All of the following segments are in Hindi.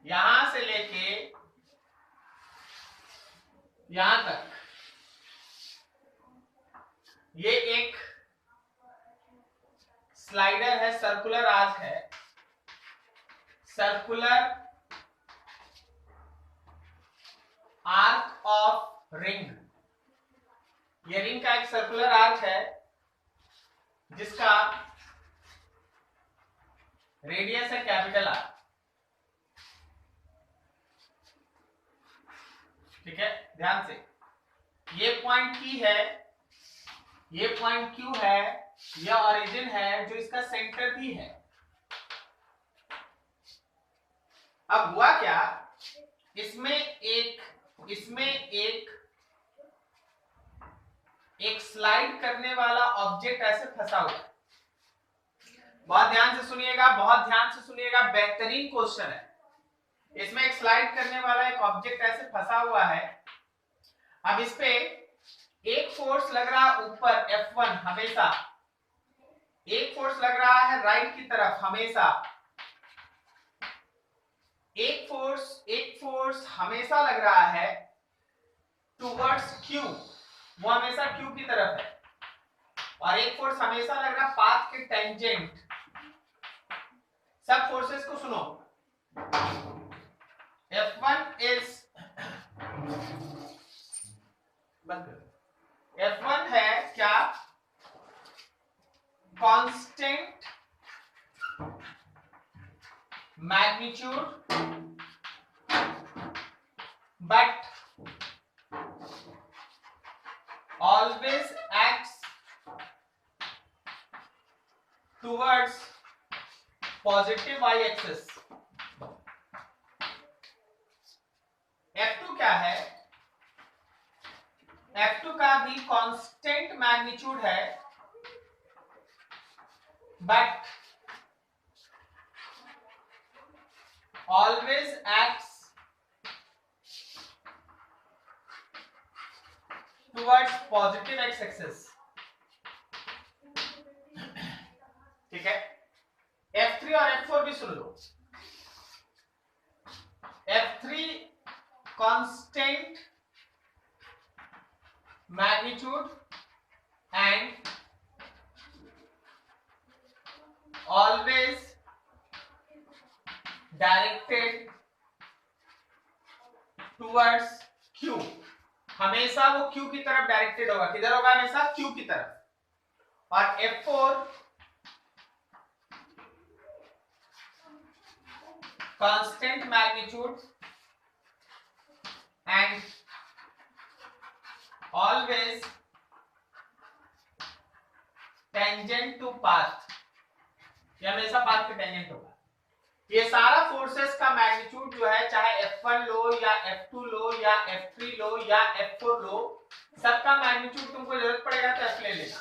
यहां से लेके यहां तक ये एक स्लाइडर है, सर्कुलर आर्क है, सर्कुलर आर्क ऑफ रिंग। ये रिंग का एक सर्कुलर आर्क है जिसका रेडियस है कैपिटल आर। ठीक है, ध्यान से, ये पॉइंट P है, ये पॉइंट Q है, यह ओरिजिन है जो इसका सेंटर भी है। अब हुआ क्या, इसमें एक स्लाइड करने वाला ऑब्जेक्ट ऐसे फंसा हुआ है। बहुत ध्यान से सुनिएगा, बहुत ध्यान से सुनिएगा, बेहतरीन क्वेश्चन है। इसमें एक स्लाइड करने वाला एक ऑब्जेक्ट ऐसे फंसा हुआ है। अब इस पे एक फोर्स लग रहा है ऊपर F1 हमेशा, एक फोर्स लग रहा है राइट की तरफ हमेशा, एक फोर्स हमेशा लग रहा है टुवर्ड्स Q, वो हमेशा Q की तरफ है, और एक फोर्स हमेशा लग रहा है पाथ के टेंजेंट। सब फोर्सेस को सुनो, F1 इज F1 है क्या, constant magnitude but always acts towards positive y-axis। F2 क्या है, F2 का भी कांस्टेंट मैग्नीट्यूड है but always acts towards positive x-axis। ठीक है, F3 और F4 भी सुन लो। F3 constant magnitude and always directed towards Q, हमेशा वो Q की तरफ डायरेक्टेड होगा। किधर होगा, हमेशा Q की तरफ। और F4 constant magnitude and always tangent to path, ये हमेशा पाथ के टेंजेंट होगा। ये सारा फोर्सेस का मैग्नीट्यूड जो है, चाहे F1 लो या F2 लो या F3 लो या F4 लो, सबका मैग्नीट्यूड तुमको जरूरत पड़ेगा तो F ले लेना।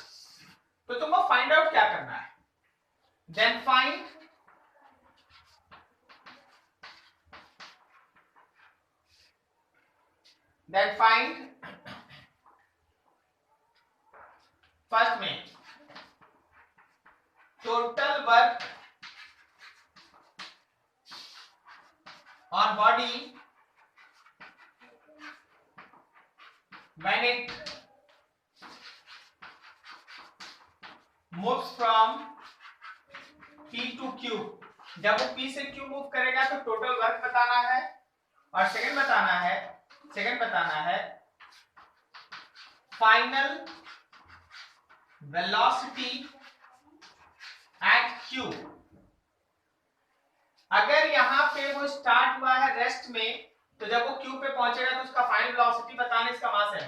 तो तुमको फाइंड आउट क्या करना है, देन फाइंड फर्स्ट में total work on body when it moves from P to Q। जब वो P से Q मूव करेगा तो टोटल वर्क बताना है, और सेकंड बताना है फाइनल वेलोसिटी एट Q। अगर यहाँ पे वो स्टार्ट हुआ है रेस्ट में, तो जब वो Q पे पहुंचेगा तो उसका फाइनल वेलोसिटी बताने, इसका मास है।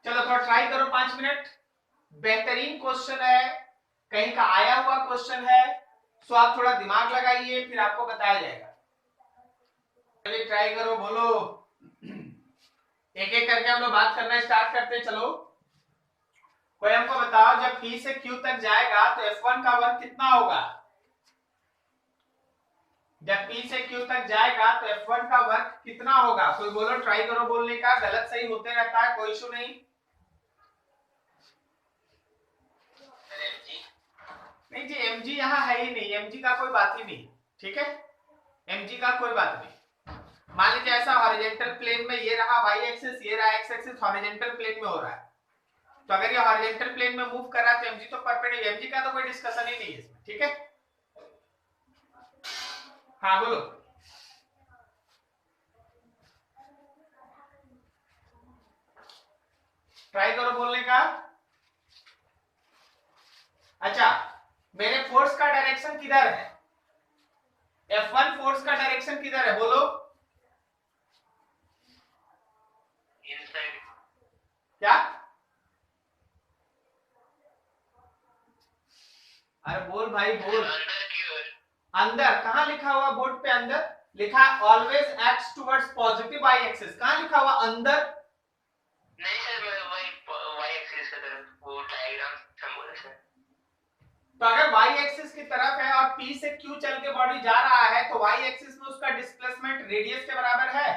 चलो थोड़ा ट्राई करो 5 मिनट, बेहतरीन क्वेश्चन है, कहीं का आया हुआ क्वेश्चन है, सो आप थोड़ा दिमाग लगाइए, फिर आपको बताया जाएगा। चलिए ट्राई करो, बोलो, एक एक करके हम लोग बात करना स्टार्ट करते हैं। चलो कोई हमको बताओ, जब P से Q तक जाएगा तो F1 का वर्क कितना होगा? जब P से Q तक जाएगा तो F1 का वर्क कितना होगा? कोई बोलो, ट्राई करो बोलने का, गलत सही होते रहता है, कोई इशू नहीं। नहीं जी, mg यहाँ है ही नहीं, mg का कोई बात ही नहीं, ठीक है। mg का कोई बात नहीं। मान लीजिए ऐसा हॉरिजॉन्टल प्लेन में ये रहा y एक्सिस, ये रहा x एक्सिस, हॉरिजॉन्टल प्लेन में हो रहा है, तो अगर ये हॉरिजॉन्टल प्लेन में मूव कर रहा है तो mg तो परपेंडिकुलर, mg का तो कोई डिस्कशन ही नहीं है इसमें, ठीक है। हाँ बोलो। ट्राई करो बोलने का। अच्छा, मेरे फोर्स का डायरेक्शन किधर है? F1 फोर्स का डायरेक्शन किधर है बोलो? इनसाइड। क्या? अरे बोल भाई बोल। अंदर की ओर। अंदर कहां लिखा हुआ बोर्ड पे? अंदर लिखा always acts towards positive y axis, कहां लिखा हुआ अंदर? नहीं सर, मैं वही वाई एक्सिस की तरफ, वो डायग्राम सिंबल है। तो अगर y एक्सिस की तरफ है और p से q चल के बॉडी जा रहा है तो y एक्सिस में उसका डिस्प्लेसमेंट रेडियस के बराबर है।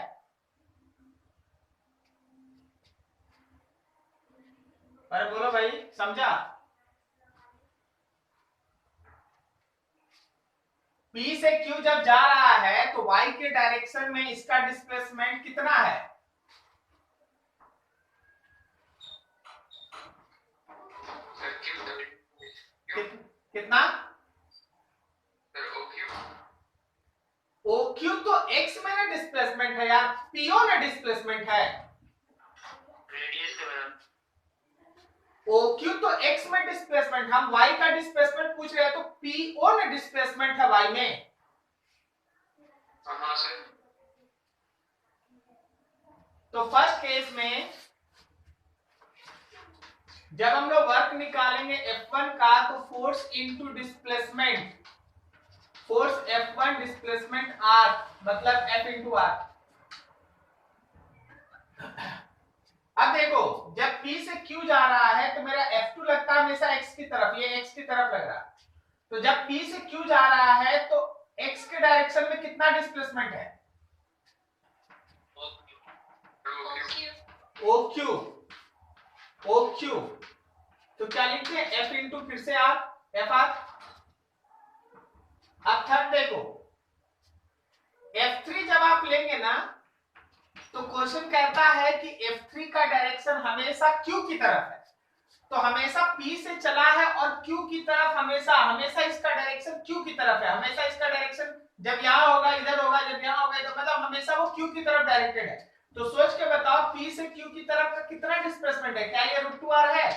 अरे बोलो भाई, समझा? p से q जब जा रहा है तो y के डायरेक्शन में इसका डिस्प्लेसमेंट कितना है? कितना? OQ तो x में ना डिस्प्लेसमेंट है यार, PO ना डिस्प्लेसमेंट है। रेडियस के बराबर। OQ तो x में डिस्प्लेसमेंट, हम y का डिस्प्लेसमेंट पूछ रहे हैं तो PO ना डिस्प्लेसमेंट है y में। हाँ सर। तो फर्स्ट केस में जब हम लोग वर्क निकालेंगे F1 का तो force into displacement, force F1 displacement R मतलब F इनटू R। अब देखो जब P से Q जा रहा है तो मेरा F2 लगता है हमेशा x की तरफ, ये x की तरफ लग रहा है। तो जब P से Q जा रहा है तो x के डायरेक्शन में कितना डिस्प्लेसमेंट है? OQ। OQ तो क्या लिखते हैं? F इंटू फिर से R, FR। अब थर्ड देखो, F3 जब आप लेंगे ना तो क्वेश्चन कहता है कि F3 का डायरेक्शन हमेशा Q की तरफ है, तो हमेशा P से चला है और Q की तरफ, हमेशा हमेशा इसका डायरेक्शन Q की तरफ है, हमेशा इसका डायरेक्शन जब यहां होगा इधर होगा, जब यहां होगा इधर, मतलब हमेशा वो Q की तरफ डायरेक्टेड है। तो सोच के बताओ P से Q की तरफ का कितना डिस्प्लेसमेंट है? क्या ये √2r है?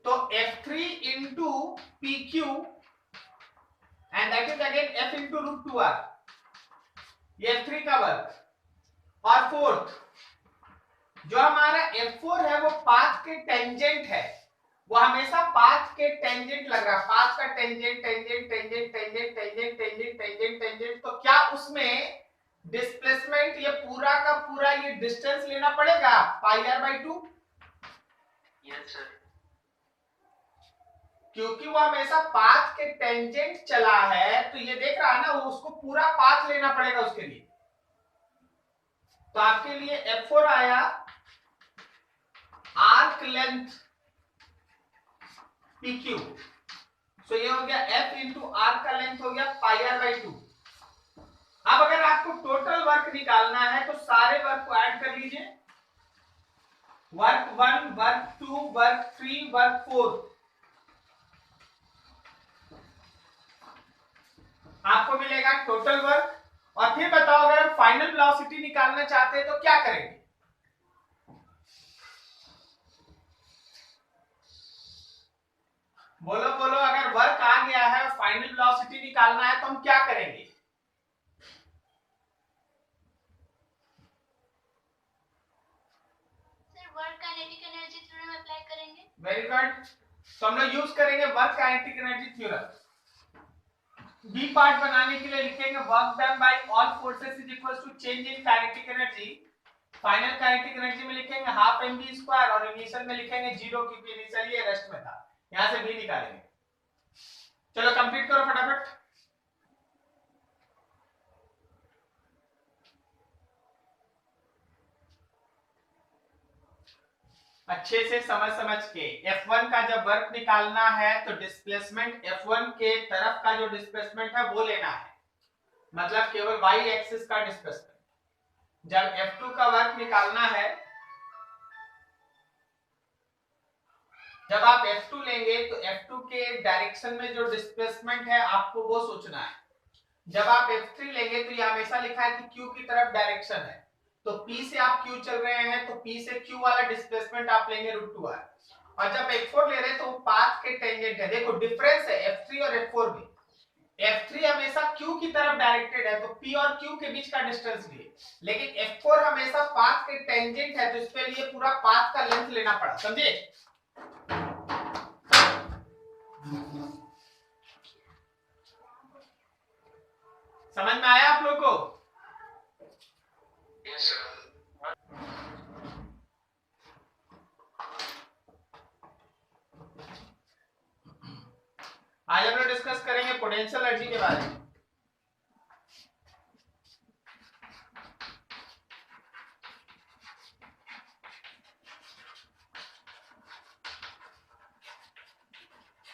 तो F3 into PQ and that is again F into √2r, ये F3 का वर्क। और फोर्थ जो हमारा F4 है वो पाथ के टेंजेंट है, वो हमेशा पाथ के टेंजेंट लग रहा है, पाथ का tangent tangent tangent tangent tangent tangent tangent tangent. तो क्या उसमें डिस्प्लेसमेंट ये पूरा का पूरा ये डिस्टेंस लेना पड़ेगा πr/2? Yes sir. क्योंकि वो हमेशा पाथ के टेंजेंट चला है तो ये देख रहा है ना, वो उसको पूरा पाथ लेना पड़ेगा उसके लिए। तो आपके लिए F4 आया आर्क लेंथ PQ, सो ये हो गया F इंटू आर्क का लेंथ हो गया πr/2। अब अगर आपको टोटल वर्क निकालना है तो सारे वर्क को ऐड कर लीजिए, वर्क 1, वर्क 2, वर्क 3, वर्क 4, आपको मिलेगा टोटल वर्क। और फिर बताओ अगर हम फाइनल वेलोसिटी निकालना चाहते हैं तो क्या करेंगे? बोलो बोलो, अगर वर्क आ गया है और फाइनल वेलोसिटी निकालना है तो हम क्या करेंगे? Sir work kinetic energy theorem apply करेंगे। वेरी गुड, तो हम लोग यूज करेंगे work kinetic energy theorem. B part बनाने के लिए लिखेंगे work done by all forces is equal to change in kinetic energy. Final kinetic energy में लिखेंगे हाफ mv² और इनिशियल में लिखेंगे 0 क्योंकि इनिशियल ये रेस्ट में था, यहां से भी निकालेंगे। चलो कंप्लीट करो फटाफट। अच्छे से समझ के F1 का जब वर्क निकालना है तो डिस्प्लेसमेंट F1 के तरफ का जो डिस्प्लेसमेंट है वो लेना है, मतलब केवल y एक्सिस का डिस्प्लेसमेंट। जब F2 का वर्क निकालना है, जब आप F2 लेंगे तो F2 के डायरेक्शन में जो डिस्प्लेसमेंट है आपको वो सोचना है। जब आप F3 लेंगे तो ये हमेशा लिखा है कि Q की तरफ डायरेक्शन है, तो P से आप Q चल रहे हैं तो P से Q वाला डिस्प्लेसमेंट आप लेंगे √2r। और जब F4 ले रहे हैं तो पाथ के टेंजेंट है। देखो डिफरेंस है F3 और F4 में। F3 हमेशा Q की तरफ डायरेक्टेड है तो P और Q के बीच का डिस्टेंस लिए, लेकिन F4 हमेशा पाथ के टेंजेंट है तो इसके लिए पूरा पाथ का लेंथ लेना पड़ा, समझे? समझ में आया आप लोग को? Yes sir. आज हम लोग डिस्कस करेंगे पोटेंशियल एनर्जी के बारे में।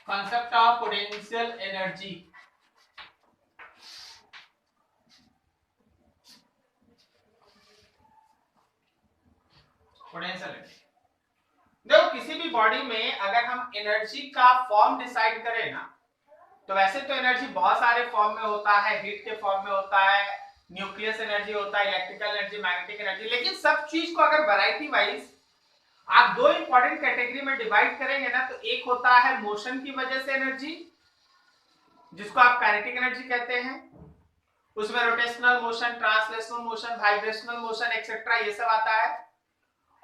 Concept of potential energy. Potential energy, देखो किसी भी बॉडी में अगर हम एनर्जी का फॉर्म डिसाइड करें ना, तो वैसे तो एनर्जी बहुत सारे फॉर्म में होता है, हीट के फॉर्म में होता है, न्यूक्लियस एनर्जी होता है, इलेक्ट्रिकल एनर्जी, मैग्नेटिक एनर्जी, लेकिन सब चीज को अगर वैरायटी वाइज आप दो इंपॉर्टेंट कैटेगरी में डिवाइड करेंगे ना, तो एक होता है मोशन की वजह से एनर्जी, जिसको आप काइनेटिक एनर्जी कहते हैं, उसमें rotational motion, translational motion, vibrational motion etcetera ये सब आता है।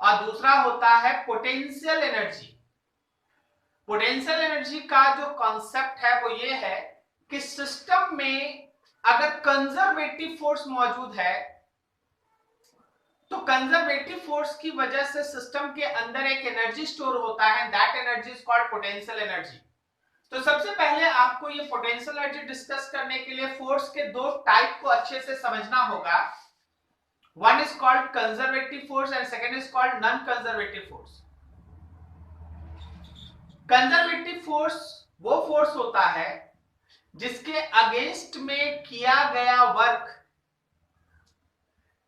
और दूसरा होता है पोटेंशियल एनर्जी। पोटेंशियल एनर्जी का जो कॉन्सेप्ट है वो ये है कि सिस्टम में अगर कंजर्वेटिव फोर्स मौजूद है तो कंजर्वेटिव फोर्स की वजह से सिस्टम के अंदर एक एनर्जी स्टोर होता है, that energy is called potential energy. तो सबसे पहले आपको ये पोटेंशियल एनर्जी डिस्कस करने के लिए फोर्स के दो टाइप को अच्छे से समझना होगा। One is called conservative force and second is called non conservative force. Conservative force वो फोर्स होता है जिसके अगेंस्ट में किया गया वर्क,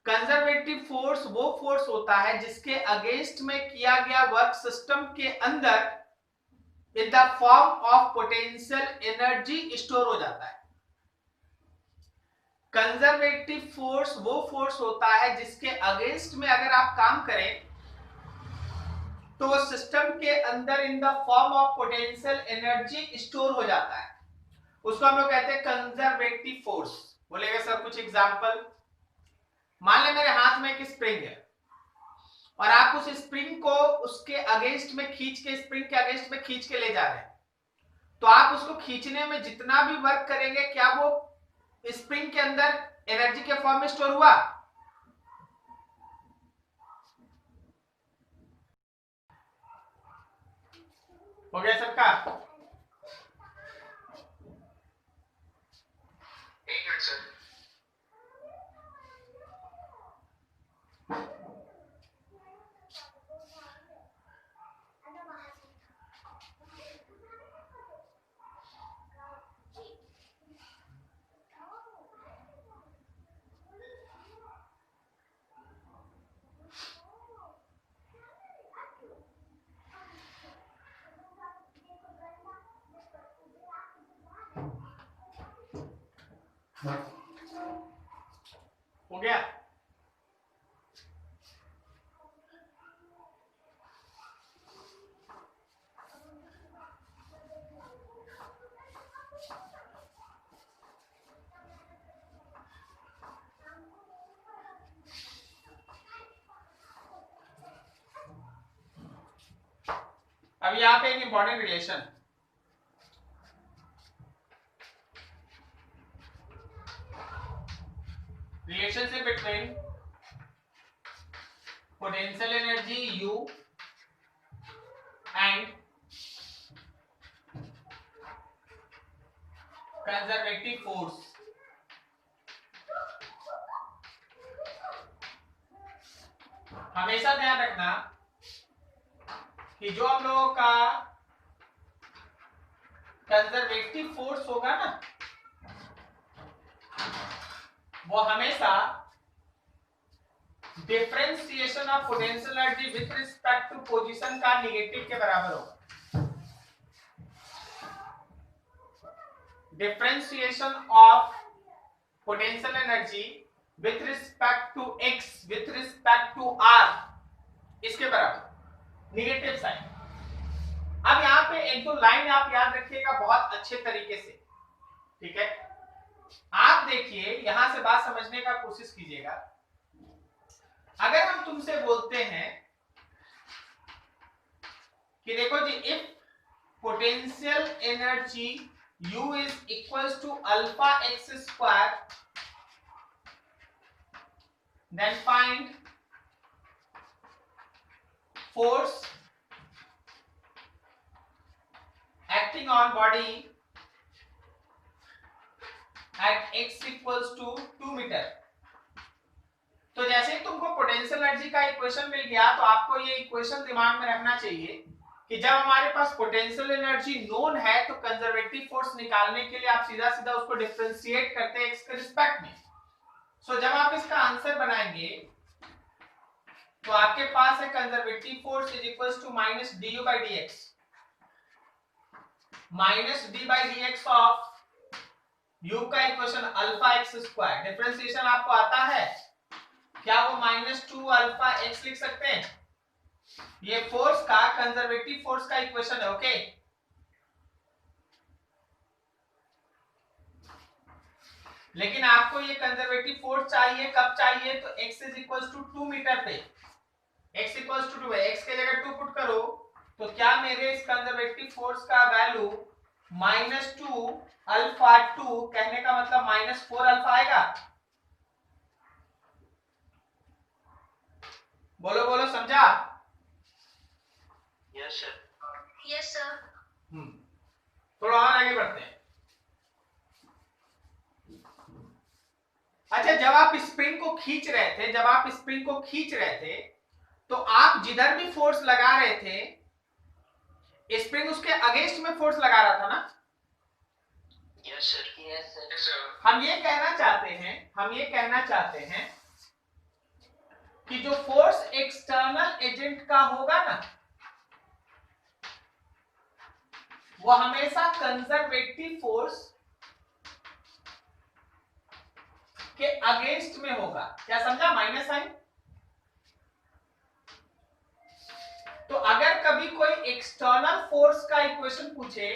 कंजर्वेटिव फोर्स वो फोर्स होता है जिसके अगेंस्ट में किया गया वर्क सिस्टम के अंदर in the form of potential energy store हो जाता है। कंजर्वेटिव फोर्स वो फोर्स होता है जिसके अगेंस्ट में अगर आप काम करें तो वो सिस्टम के अंदर in the form of potential energy store हो जाता है, उसको हम लोग कहते हैं कंजर्वेटिव फोर्स। बोलेगा सर कुछ एग्जांपल। मान ले मेरे हाथ में एक स्प्रिंग है और आप उस स्प्रिंग को उसके अगेंस्ट में खींच के, स्प्रिंग के अगेंस्ट में खींच के ले जा रहे हैं, तो आप उसको खींचने में जितना भी वर्क करेंगे क्या वो स्प्रिंग के अंदर एनर्जी के फॉर्म में स्टोर हुआ? हो गया सबका? एक मिनट सर। हो गया? अब यहाँ पे एक important relation, relationship between potential energy U and conservative force। हमेशा ध्यान रखना कि जो हम लोगों का कंजर्वेटिव फोर्स होगा ना, वो हमेशा differentiation of potential energy with respect to position का नेगेटिव के बराबर होगा। Differentiation of potential energy with respect to x with respect to r, इसके बराबर नेगेटिव साइन। अब यहां पे एक दो लाइन आप याद रखिएगा बहुत अच्छे तरीके से, ठीक है। आप देखिए यहां से बात समझने का कोशिश कीजिएगा। अगर हम तुमसे बोलते हैं कि देखो जी, if potential energy U is equals to alpha x square, then find force acting on body at x equals to 2 metre. तो जैसे ही तुमको पोटेंशियल एनर्जी का इक्वेशन मिल गया, तो आपको ये इक्वेशन दिमाग में रखना चाहिए कि जब हमारे पास पोटेंशियल एनर्जी नोन है तो कंजर्वेटिव फोर्स निकालने के लिए आप सीधा सीधा उसको डिफरेंशिएट करते हैं x के रिस्पेक्ट में। सो जब आप इसका आंसर बनाएंगे तो आपके पास है conservative force is equals to minus du by dx, minus d by dx of u का equation alpha x square. Differentiation आपको आता है क्या? वो माइनस 2 अल्फा x लिख सकते हैं। ये फोर्स का कंजर्वेटिव फोर्स का इक्वेशन है, ओके। लेकिन आपको ये कंजर्वेटिव फोर्स चाहिए कब चाहिए? तो x is equals to 2 metre पे, x इक्वल्स टू 2 है, x के जगह 2 पुट करो तो क्या मेरे इस कंजर्वेटिव फोर्स का वैल्यू माइनस 2 अल्फा 2, कहने का मतलब माइनस 4 अल्फा आएगा। बोलो बोलो, समझा? Yes sir. Yes sir. थोड़ा और आगे बढ़ते हैं। अच्छा, जब आप स्प्रिंग को खींच रहे थे, तो आप जिधर भी फोर्स लगा रहे थे, स्प्रिंग उसके अगेंस्ट में फोर्स लगा रहा था ना? Yes sir. Yes sir. हम ये कहना चाहते हैं कि जो फोर्स एक्सटर्नल एजेंट का होगा ना, वो हमेशा कंजर्वेटिव फोर्स के अगेंस्ट में होगा। क्या समझा? Minus sign. तो अगर कभी कोई एक्सटर्नल फोर्स का इक्वेशन पूछे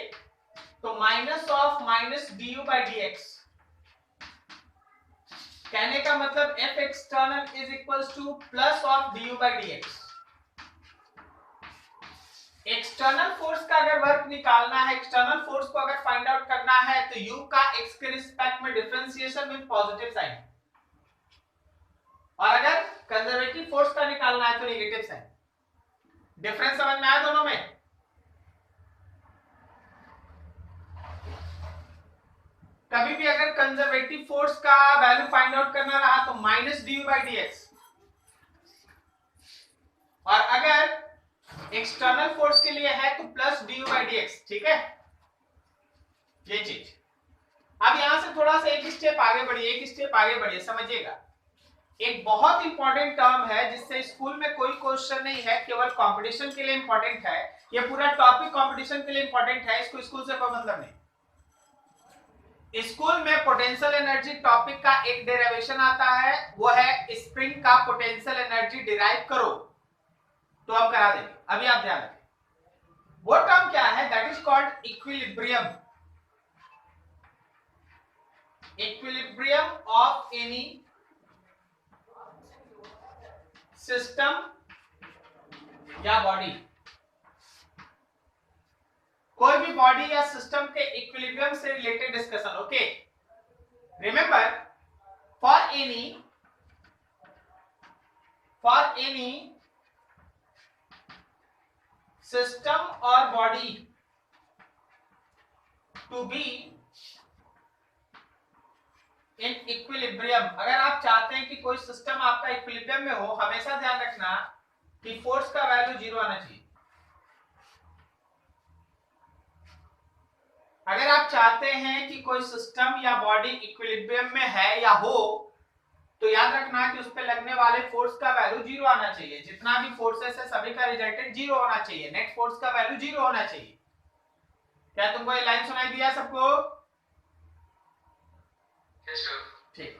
तो minus of minus du by dx, कहने का मतलब F external is equals two plus of du by dx। External force का अगर वर्क निकालना है, एक्सटर्नल फोर्स को अगर फाइंड आउट करना है, तो u का x के रिस्पेक्ट में डिफरेंशिएशन विद पॉजिटिव साइन, और अगर कंजर्वेटिव फोर्स का निकालना है तो नेगेटिव साइन। डिफरेंस समझ में आया दोनों में? कभी भी अगर कंजर्वेटिव फोर्स का वैल्यू फाइंड आउट करना रहा तो माइनस du बाई dx, और अगर एक्सटर्नल फोर्स के लिए है तो प्लस du बाई dx, ठीक है? ये चीज। अब यहां से थोड़ा सा एक स्टेप आगे बढ़िए, समझिएगा। एक बहुत इंपॉर्टेंट टर्म है जिससे स्कूल में कोई क्वेश्चन नहीं है, केवल कंपटीशन के लिए इंपॉर्टेंट है। ये पूरा टॉपिक कंपटीशन के लिए इंपॉर्टेंट है, इसको स्कूल से कोई मतलब नहीं। स्कूल में पोटेंशियल एनर्जी टॉपिक का एक डेरिवेशन आता है, वो है स्प्रिंग का पोटेंशियल एनर्जी डिराइव करो, तो हम करा देंगे। अभी आप ध्यान रखें वो टर्म क्या है, that is called equilibrium. Equilibrium of any system या बॉडी। कोई भी बॉडी या सिस्टम के इक्विलिब्रियम से related discussion, okay. Remember, for any system और body to be in equilibrium, अगर आप चाहते हैं कि कोई सिस्टम आपका इक्विलिब्रियम में हो, हमेशा ध्यान रखना कि फोर्स का वैल्यू 0 आना चाहिए। अगर आप चाहते हैं कि कोई सिस्टम या बॉडी इक्विलिब्रियम में है या हो, तो याद रखना कि उस पे लगने वाले फोर्स का वैल्यू जीरो आना चाहिए। जितना भी फोर्सेस है सभी का रिजल्टेंट जीरो होना चाहिए, नेट फोर्स का वैल्यू जीरो होना चाहिए। क्या तुमको ये लाइन सुनाई दिया सबको? ठीक,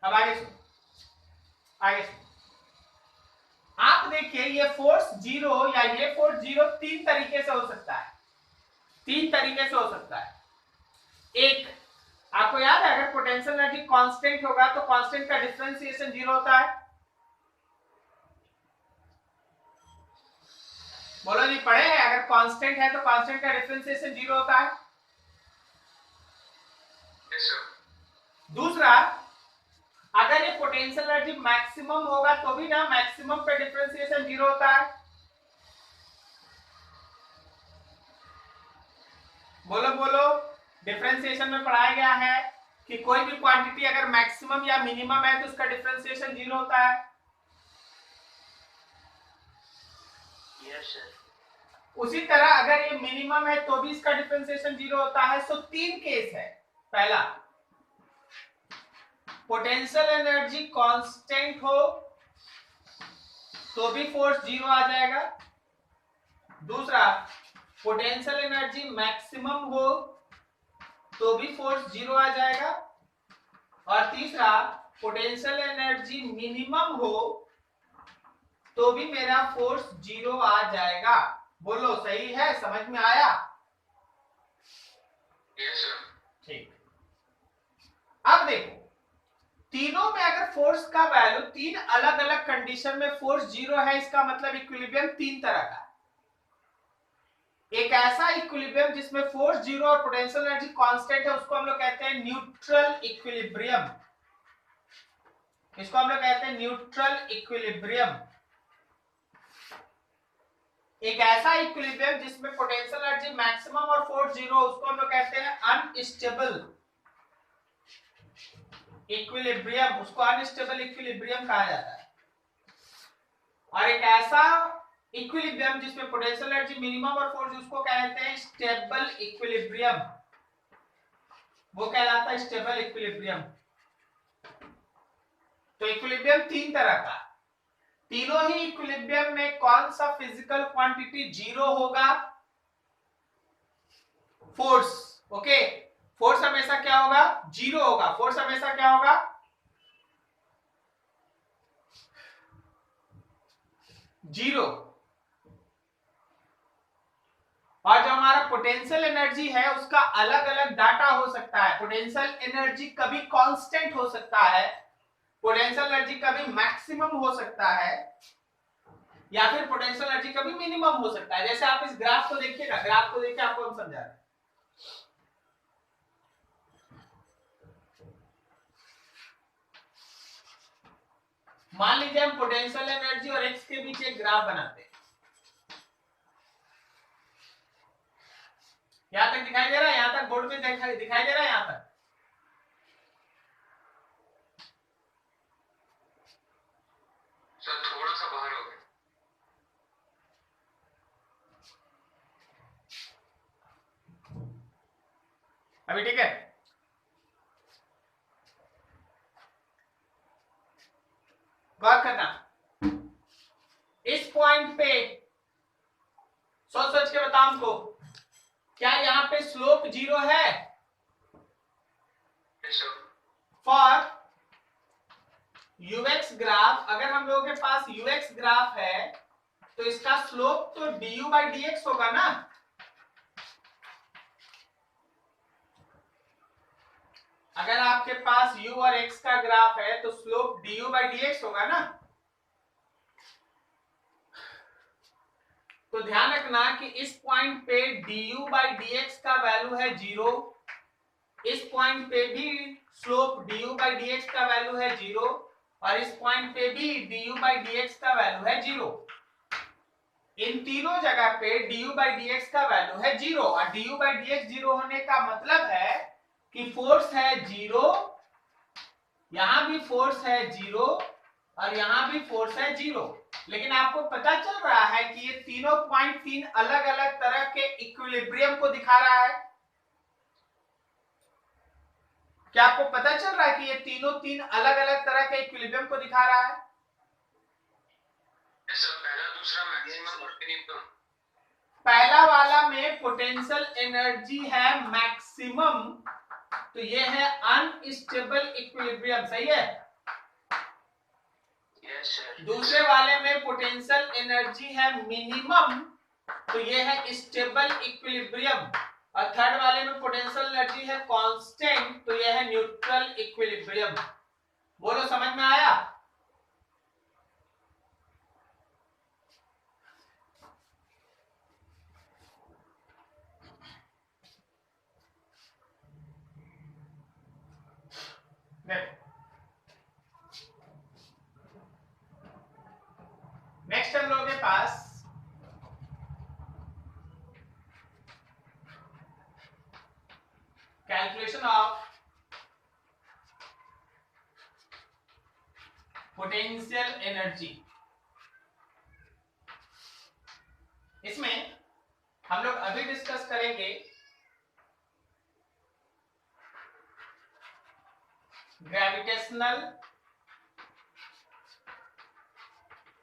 अब आगे सुनो, आगे सुनो। आप देखिए ये फोर्स जीरो या ये फोर्स जीरो तीन तरीके से हो सकता है, तीन तरीके से हो सकता है। एक, आपको याद है अगर पोटेंशियल एनर्जी कांस्टेंट होगा तो कांस्टेंट का डिफरेंशिएशन जीरो होता है। बोलो जी, पढ़े हैं? अगर कांस्टेंट है तो कांस्टेंट का डिफरेंशिएशन जीरो होता है। दूसरा, अगर ये पोटेंशियल एनर्जी मैक्सिमम होगा तो भी ना मैक्सिमम पे डिफरेंशिएशन जीरो होता है। बोलो बोलो, डिफरेंशिएशन में पढ़ाया गया है कि कोई भी क्वांटिटी अगर मैक्सिमम या मिनिमम है तो उसका डिफरेंशिएशन जीरो होता है। Yes sir. उसी तरह अगर ये मिनिमम है तो भी इसका डिफरेंशिएशन जीरो होता है। सो तीन केस है। पहला, पोटेंशियल एनर्जी कांस्टेंट हो तो भी फोर्स जीरो आ जाएगा। दूसरा, पोटेंशियल एनर्जी मैक्सिमम हो तो भी फोर्स जीरो आ जाएगा। और तीसरा, पोटेंशियल एनर्जी मिनिमम हो तो भी मेरा फोर्स जीरो आ जाएगा। बोलो सही है? समझ में आया? Yes sir. ठीक, अब देखो तीनों में अगर फोर्स का वैल्यू तीन अलग अलग कंडीशन में फोर्स जीरो है, इसका मतलब इक्विलिब्रियम तीन तरह का। एक ऐसा इक्विलिब्रियम जिसमें फोर्स जीरो और पोटेंशियल एनर्जी कांस्टेंट है, उसको हम लोग कहते हैं न्यूट्रल इक्विलिब्रियम। इसको हम लोग कहते हैं न्यूट्रल इक्विलिब्रियम। एक ऐसा इक्विलिब्रियम जिसमें पोटेंशियल एनर्जी मैक्सिमम और फोर्स जीरो, उसको हम लोग कहते हैं अनस्टेबल इक्विलिब्रियम। उसको अनस्टेबल इक्विलिब्रियम कहा जाता है। और एक ऐसा इक्विलिब्रियम जिसमें पोटेंशियल एनर्जी मिनिमम और फोर्स, उसको कहते हैं स्टेबल इक्विलिब्रियम। वो कहलाता है स्टेबल इक्विलिब्रियम। तो इक्विलिब्रियम तीन तरह का। तीनों ही इक्विलिब्रियम में कौन सा फिजिकल क्वांटिटी जीरो होगा? फोर्स। ओके, फोर्स हमेशा क्या होगा? जीरो होगा। फोर्स हमेशा क्या होगा? जीरो। और जो हमारा पोटेंशियल एनर्जी है उसका अलग अलग डाटा हो सकता है। पोटेंशियल एनर्जी कभी कांस्टेंट हो सकता है, पोटेंशियल एनर्जी कभी मैक्सिमम हो सकता है, या फिर पोटेंशियल एनर्जी कभी मिनिमम हो सकता है। जैसे आप इस ग्राफ को देखिएगा, ग्राफ को देखिए, आपको हम समझा रहे हैं। मान लीजिए हम पोटेंशियल एनर्जी और एक्स के बीच एक ग्राफ बनाते हैं। यहां तक दिखाई दे रहा है? यहां तक बोर्ड पे दिखाई दे रहा है? यहां तक सर थोड़ा सा बाहर हो गया। अभी ठीक है? गौर करना, इस पॉइंट पे सोच सोच के बताओ हमको, क्या यहाँ पे स्लोप जीरो है? फॉर यूएक्स ग्राफ, अगर हम लोगों के पास यूएक्स ग्राफ है तो इसका स्लोप तो du बाई dx होगा ना। अगर आपके पास u और x का ग्राफ है तो स्लोप du बाई dx होगा ना। तो ध्यान रखना कि इस पॉइंट पे du बाई dx का वैल्यू है जीरो, इस पॉइंट पे भी स्लोप du बाई dx का वैल्यू है जीरो, और इस पॉइंट पे भी du बाई dx का वैल्यू है जीरो। इन तीनों जगह पे du बाई dx का वैल्यू है जीरो, और du बाई dx जीरो होने का मतलब है कि फोर्स है जीरो, यहां भी फोर्स है जीरो, और यहां भी फोर्स है जीरो। लेकिन आपको पता चल रहा है कि ये तीनों पॉइंट तीन अलग अलग तरह के इक्विलिब्रियम को दिखा रहा है। क्या आपको पता चल रहा है कि ये तीनों तीन अलग अलग तरह के इक्विलिब्रियम को दिखा रहा है? पहला दूसरा मैक्सिमम और मिनिमम। पहला वाला में पोटेंशियल एनर्जी है मैक्सिमम, तो ये है अनस्टेबल इक्विलिब्रियम, सही है। Yes sir. दूसरे वाले में पोटेंशियल एनर्जी है मिनिमम, तो ये है स्टेबल इक्विलिब्रियम। और थर्ड वाले में पोटेंशियल एनर्जी है कांस्टेंट, तो ये है न्यूट्रल इक्विलिब्रियम। बोलो समझ में आया? नेक्स्ट हम लोगों के पास कैलकुलेशन ऑफ पोटेंशियल एनर्जी। इसमें हम लोग अभी डिस्कस करेंगे ग्रेविटेशनल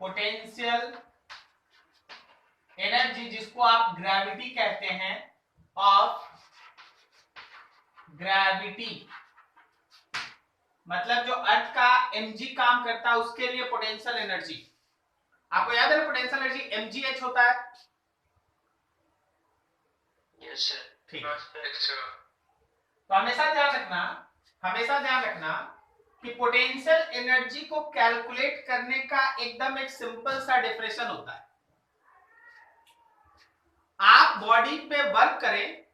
पोटेंशियल एनर्जी, जिसको आप ग्रेविटी कहते हैं, ऑफ ग्रेविटी। मतलब जो अर्थ का mg काम करता है उसके लिए पोटेंशियल एनर्जी। आपको याद है ना पोटेंशियल एनर्जी mgh होता है? Yes sir. ठीक। Yes sir. तो हमेशा ध्यान रखना कि पोटेंशियल एनर्जी को कैलकुलेट करने का एकदम एक सिंपल सा डेफिनेशन होता है। आप बॉडी पे वर्क करें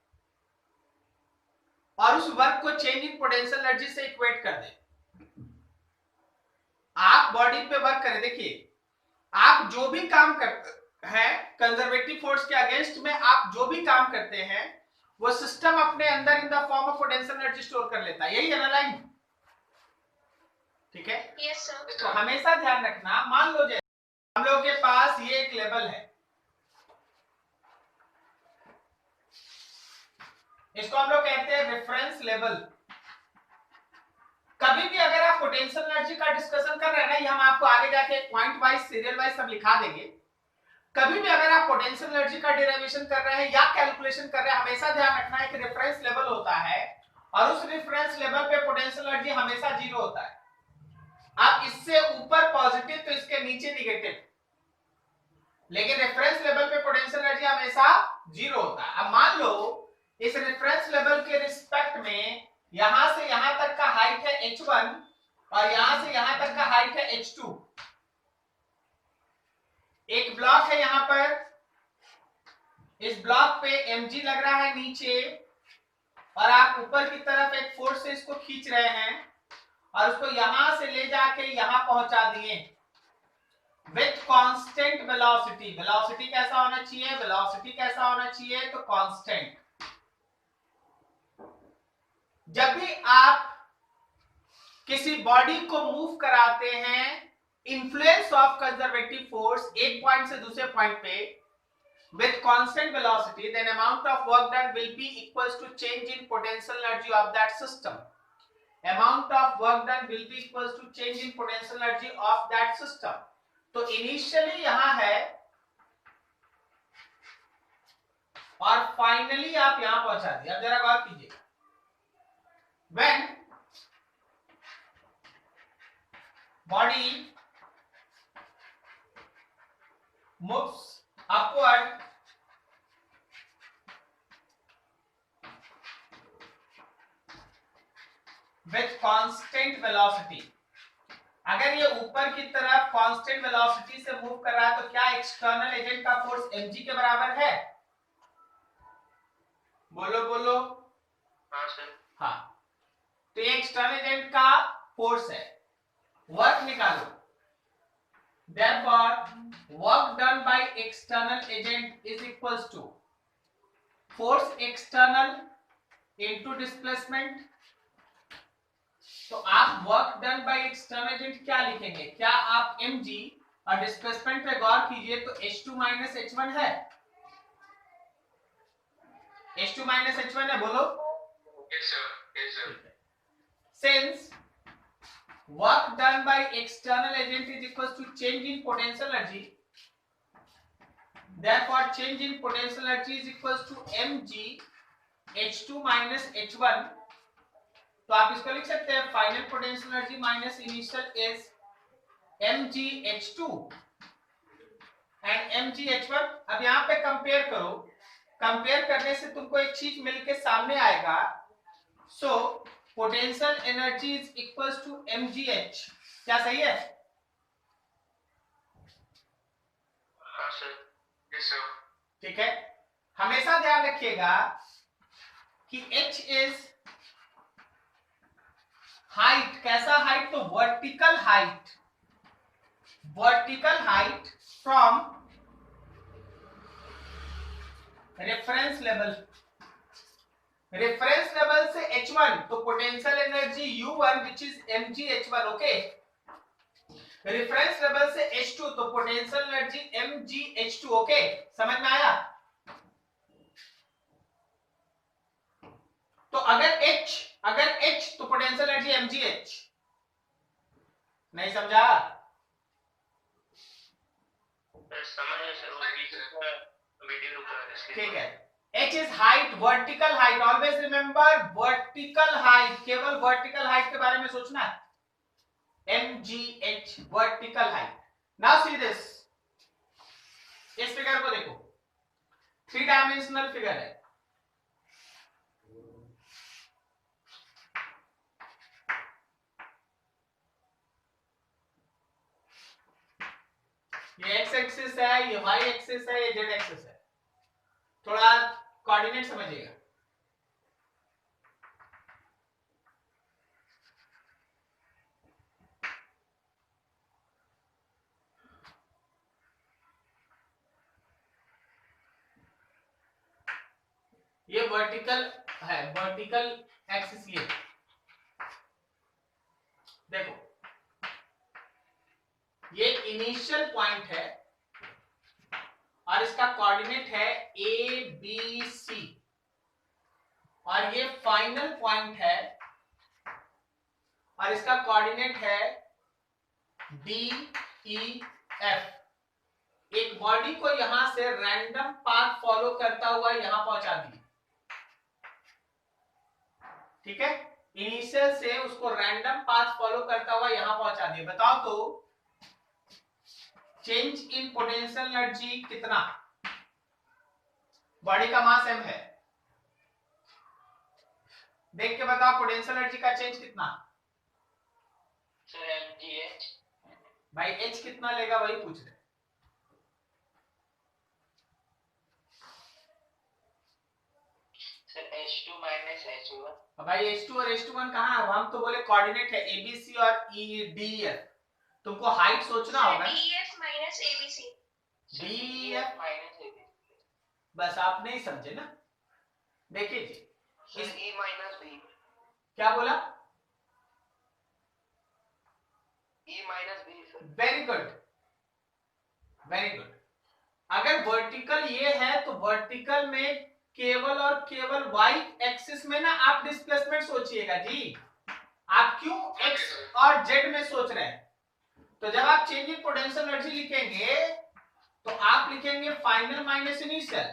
और उस वर्क को चेंज इन पोटेंशियल एनर्जी से इक्वेट कर दें। आप बॉडी पे वर्क करें, देखिए आप जो भी काम करते हैं कंजर्वेटिव फोर्स के अगेंस्ट में, आप जो भी काम करते हैं वो सिस्टम अपने अंदर in the form of potential energy store कर लेता है। यही है ना लाइन? ठीक है। Yes sir. तो हमेशा ध्यान रखना, मान लो जैसे हम लोग के पास ये एक लेवल है, इसको हम लोग कहते हैं रेफरेंस लेवल। कभी भी अगर आप पोटेंशियल एनर्जी का डिस्कशन कर रहे हैं ना, ये हम आपको आगे जाके पॉइंट वाइज सीरियल वाइज सब लिखा देंगे। कभी भी अगर आप पोटेंशियल एनर्जी का डेरिवेशन कर रहे हैं या कैलकुलेशन कर रहे हैं, हमेशा ध्यान रखना है कि रेफरेंस लेवल होता है और उस रेफरेंस लेवल पे पोटेंशियल एनर्जी हमेशा जीरो होता है। अब इससे ऊपर पॉजिटिव तो इसके नीचे निगेटिव, लेकिन रेफरेंस लेवल पे पोटेंशियल एनर्जी हमेशा जीरो होता है। अब मान लो इस रेफरेंस लेवल के रिस्पेक्ट में यहां से यहां तक का हाइट है h1 और यहां से यहां तक का हाइट है h2। एक ब्लॉक है यहां पर, इस ब्लॉक पे mg लग रहा है नीचे और आप ऊपर की तरफ एक फोर्स से इसको खींच रहे हैं और उसको यहां से ले जाके यहां पहुंचा दिए विथ कांस्टेंट वेलोसिटी। वेलोसिटी कैसा होना चाहिए? वेलोसिटी कैसा होना चाहिए? तो कांस्टेंट। जब भी आप किसी बॉडी को मूव कराते हैं, इन्फ्लुएंस ऑफ कंजर्वेटिव फोर्स एक पॉइंट से दूसरे पॉइंट पे with constant velocity, then amount of work done will be equals to change in potential energy of that system. Amount of work done will be equals to change in potential energy of that system. तो initially यहां है और फाइनली आप यहां पहुंचा दिए। अब जरा गौर कीजिए, when body moves upward with constant velocity, अगर ये ऊपर की तरफ कांस्टेंट वेलोसिटी से मूव कर रहा है तो क्या एक्सटर्नल एजेंट का फोर्स mg के बराबर है? बोलो बोलो। हाँ सर। हाँ, तो ये एक्सटर्नल एजेंट का फोर्स है। वर्क निकालो, therefore work done by external agent is equals to force external into displacement। तो आप work done by external agent क्या लिखेंगे? क्या आप mg और डिस्प्लेसमेंट पे गौर कीजिए तो h2 माइनस h1 है, h2 माइनस h1 है, बोलो। Yes sir. Yes sir. since work done by external agent is equals to change in potential energy, therefore change in potential energy is equals to mg h2 minus h1. तो आप इसको लिख सकते हैं final potential energy minus initial is mg h2 and mg h1. अब यहां पे कंपेयर करो, कंपेयर करने से तुमको एक चीज मिलके सामने आएगा. So potential energy is equals to mgh. क्या सही है? हाँ सर. Yes sir. ठीक है. हमेशा ध्यान रखिएगा कि h इज हाइट. कैसा हाइट? तो vertical height. Vertical height from reference level. Reference level से h1, तो potential energy u1 which is mg h1. Okay. Reference level से h2, तो potential energy mg h2. Okay, समझ में आया? तो अगर h तो पोटेंशियल एनर्जी mg h. नहीं समझा? समझ गए सर. वो बीच में वीडियो रुक रहा है इसलिए. ठीक है. h is height, vertical height. Always remember vertical height. केवल वर्टिकल हाइट के बारे में सोचना है. mgh vertical height. Now see this. इस फिगर को देखो, 3 डायमेंशनल फिगर है. ये x एक्सिस है, ये y एक्सिस है, ये z एक्सिस है. थोड़ा कोऑर्डिनेट समझिएगा. ये वर्टिकल है, वर्टिकल एक्सिस. ये देखो, ये इनिशियल पॉइंट है और इसका कोऑर्डिनेट है ए बी सी, और ये फाइनल पॉइंट है और इसका कोऑर्डिनेट है डी ई एफ. एक बॉडी को यहां से रैंडम पाथ फॉलो करता हुआ यहां पहुंचा दिए. ठीक है. इनिशियल से उसको रैंडम पाथ फॉलो करता हुआ यहां पहुंचा दिए. बताओ तो चेंज इन पोटेंशियल एनर्जी कितना? बॉडी का मास m है. देख के बताओ पोटेंशियल एनर्जी का चेंज कितना? Sir mgh. भाई h कितना लेगा वही पूछ रहे. Sir h2 minus h1. अब भाई h2 और h1 कहाँ है? हम तो बोले कोऑर्डिनेट है abc और def. तुमको हाइट सोचना होगा. def minus abc. def minus abc. बस आप नहीं समझे ना. देखिए जी, सर e minus b. क्या बोला? e minus b sir. Very good, very good. अगर वर्टिकल ये है तो वर्टिकल में केवल और केवल y एक्सिस में ना आप डिस्प्लेसमेंट सोचिएगा जी. आप क्यों x और z में सोच रहे हैं? तो जब आप चेंज इन पोटेंशियल एनर्जी लिखेंगे तो आप लिखेंगे फाइनल माइनस इनिशियल.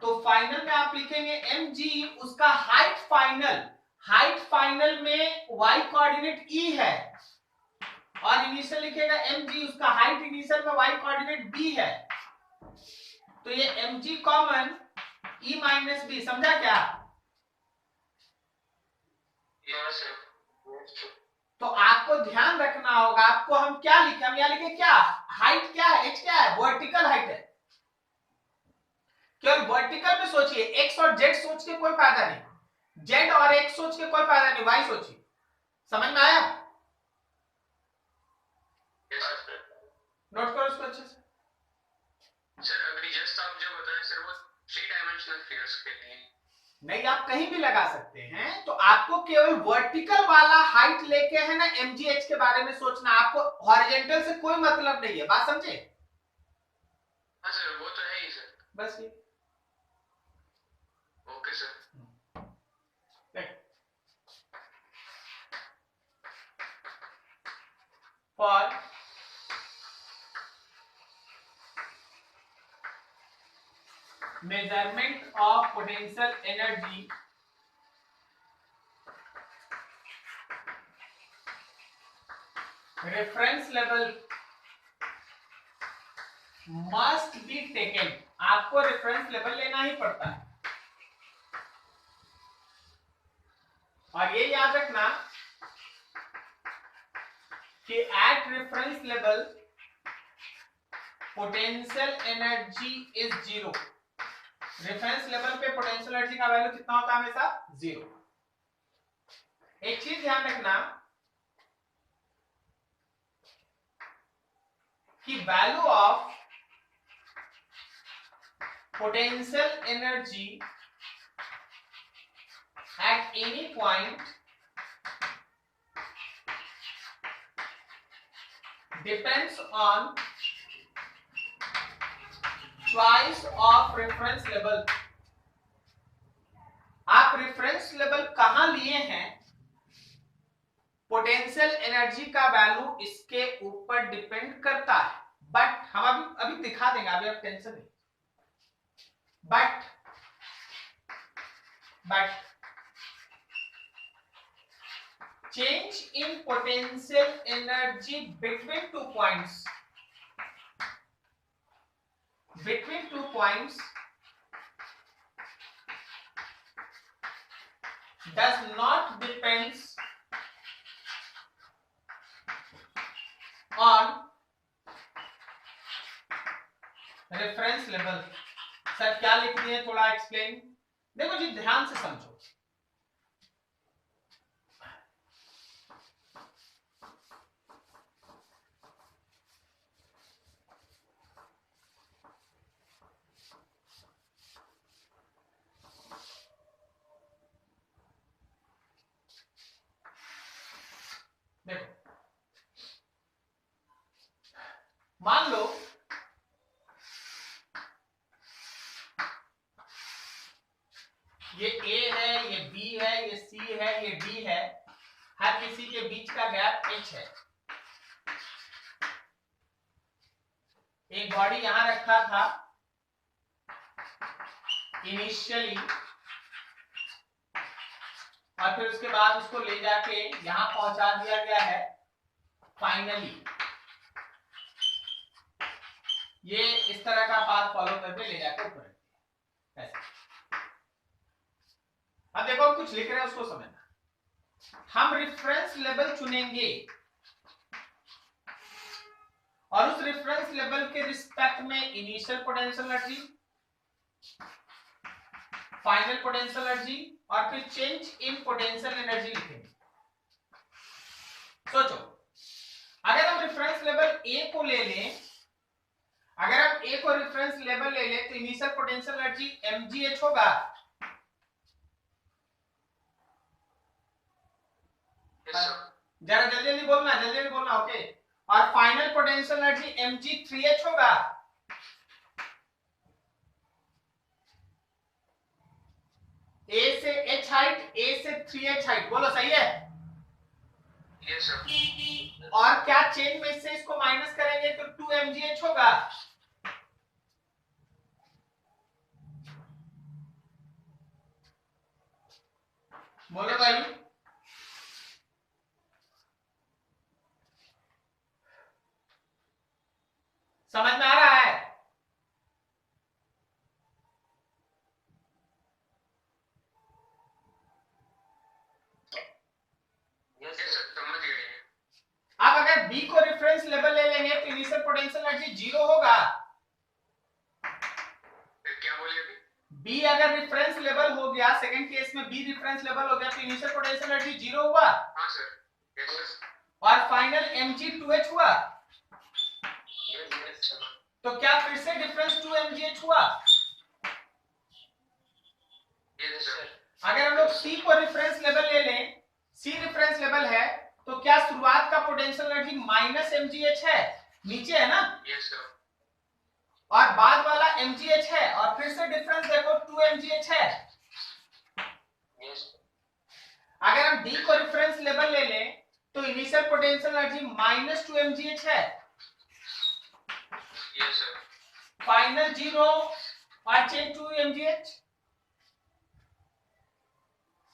तो फाइनल में आप लिखेंगे mg, उसका हाइट फाइनल. हाइट फाइनल में y कोऑर्डिनेट e है, और इनिशियल लिखेगा mg, उसका हाइट इनिशियल में y कोऑर्डिनेट b है. तो ये mg common e minus B. समझा क्या? Yes sir. तो आपको ध्यान रखना होगा. आपको हम क्या लिखे? हम यहाँ लिखे क्या? हाइट क्या है? h क्या है? वर्टिकल हाइट है. केवल वर्टिकल में सोचिए. x और z सोच के कोई फायदा नहीं. z और x सोच के कोई फायदा नहीं, y सोचिए. समझ में आया? Yes sir. नोट करो इसको अच्छे से. सर अभी जस्ट आप जो बताएं सर वो 3 डायमेंशनल फिगर्स के लिए. नहीं, आप कहीं भी लगा सकते हैं. तो आपको केवल वर्टिकल वाला हाइट लेके है ना mgh के बारे में सोचना. आपको हॉरिजॉन्टल से कोई मतलब नहीं है. बात समझे? हाँ सर, वो तो है ही सर. बस ये. Okay sir. measurement of potential energy reference level must be taken. आपको रेफरेंस लेवल लेना ही पड़ता है, और ये याद रखना कि at reference level potential energy is zero. Reference level पे पोटेंशियल एनर्जी का वैल्यू कितना होता है? हमेशा जीरो। एक चीज ध्यान रखना कि value of potential energy at any point depends on choice of reference level। आप रेफरेंस लेवल कहां लिए हैं, पोटेंशियल एनर्जी का वैल्यू इसके ऊपर डिपेंड करता है। बट हम अभी दिखा देंगे, अभी आप टेंशन नहीं। But change in potential energy between 2 points does not depends on reference level। Sir क्या लिख दिए, थोड़ा एक्सप्लेन। देखो जी, ध्यान से समझो। देखो, मान लो ये A है, ये B है, ये C है, ये D है। हर किसी के बीच का गैप h है। एक बॉडी यहां रखा था इनिशियली, और फिर उसके बाद उसको ले जाके यहां पहुंचा दिया गया है फाइनली। ये इस तरह का पाथ फॉलो करके ले जाके ऊपर ऐसे। अब देखो हम कुछ लिख रहे हैं, उसको समझना। हम रेफरेंस लेवल चुनेंगे और उस रेफरेंस लेवल के रिस्पेक्ट में initial potential energy, final potential energy और फिर चेंज इन पोटेंशियल एनर्जी लिखेंगे। सोचो, अगर हम रेफरेंस लेवल ए को ले लें, अगर हम ए को रेफरेंस लेवल ले लें तो इनिशियल पोटेंशियल एनर्जी mgh होगा। जरा जल्दी जल्दी बोलना, ओके। और फाइनल पोटेंशियल एनर्जी mg3h होगा। A से h हाइट, A से 3h हाइट, बोलो सही है? Yes sir. और क्या चेन में से इसको माइनस करेंगे तो 2mgh होगा। बोलो भाई। समझ में आ रहा है? अब अगर B को रेफरेंस लेवल ले लेंगे तो इनिशियल पोटेंशियल एनर्जी जीरो होगा। क्या बोले अभी? B अगर रेफरेंस लेवल हो गया, सेकंड केस में B रेफरेंस लेवल हो गया तो इनिशियल पोटेंशियल एनर्जी जीरो हुआ। हाँ सर। Yes sir. और फाइनल mg2h हुआ। Yes sir. तो क्या फिर से डिफरेंस 2mgh हुआ? Yes sir. अगर हम लोग C को रेफरेंस लेवल ले लें, C रेफरेंस लेवल है, तो क्या शुरुआत का पोटेंशियल एनर्जी माइनस mgh है, नीचे है ना? Yes sir. और बाद वाला mgh है, और फिर से डिफरेंस देखो 2mgh है। यस। अगर हम D को रेफरेंस लेवल ले लें तो initial potential energy minus 2mgh है, यस सर। फाइनल जीरो और चेंज टू mgh?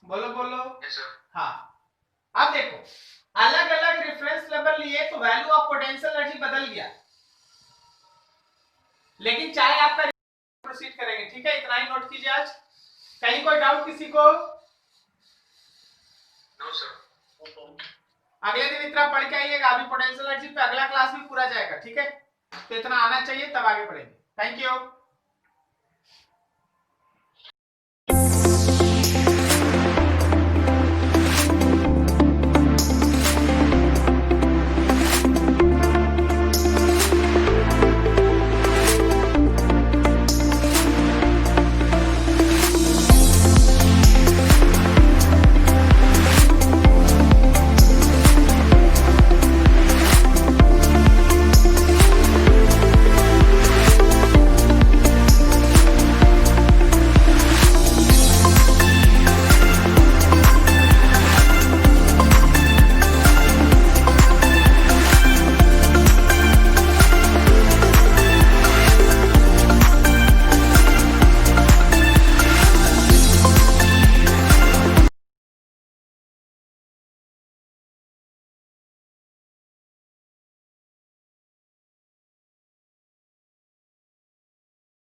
बोलो बोलो। Yes sir. हाँ, अब देखो अलग अलग रेफरेंस लेवल लिए तो वैल्यू ऑफ पोटेंशियल एनर्जी बदल गया, लेकिन चाहे आपका प्रोसीड करेंगे। ठीक है, इतना ही नोट कीजिए आज। कहीं कोई डाउट किसी को? No sir. अगले दिन इतना पढ़ के आइएगा, अभी पोटेंशियल एनर्जी पे अगला क्लास भी पूरा जाएगा। ठीक है, तो इतना आना चाहिए, तब आगे पढ़ेंगे। Thank you.